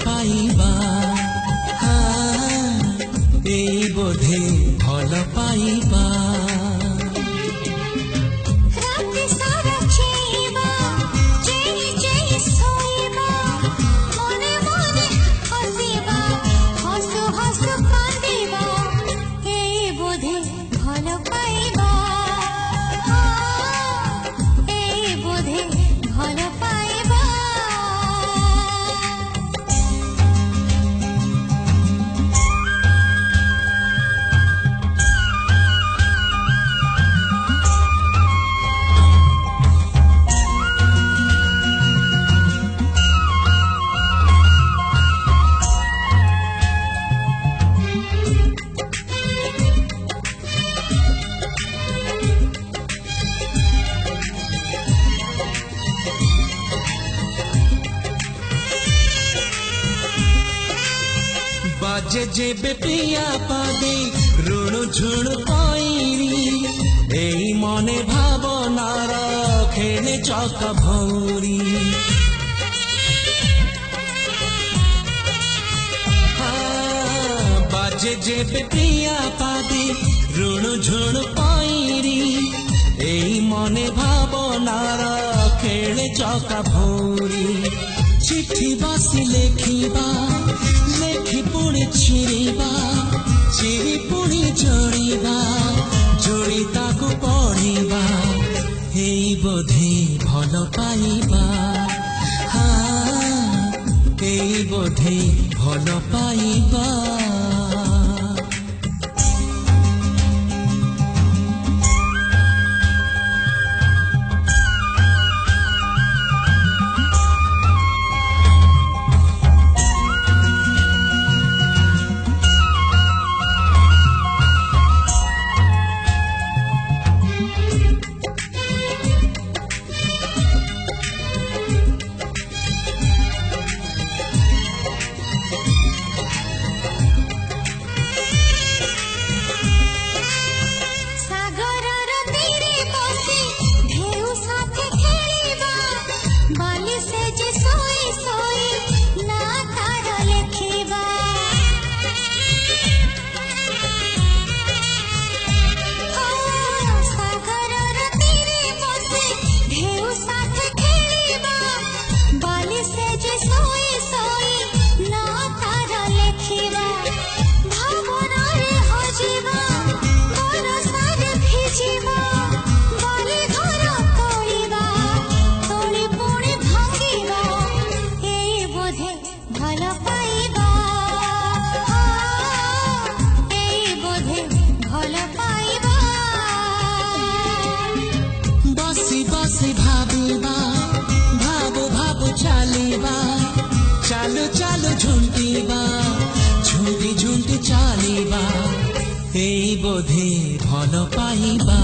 पाइबा एई बोधे भल पाइबा बाजे जेबे पिया पादे ऋण झुण पाइरी एई मने भावनार खेले चक भौरी बाजे जेबे पिया पादे ऋण झुण पाइरी एई मने भावनार खेले चक भौरी चिट्ठी बासी लेखिबा लेखि पुणी छिड़ीबा चिरी पुणी जोड़ीबा जोड़ी ताकू पढ़ीबा एई बोधे भल पाइबा एई बोधे भल पाइबा चालू चालू झुंटीबा झुंटी झुंटी चालीबा एई बोधे भल पाइबा।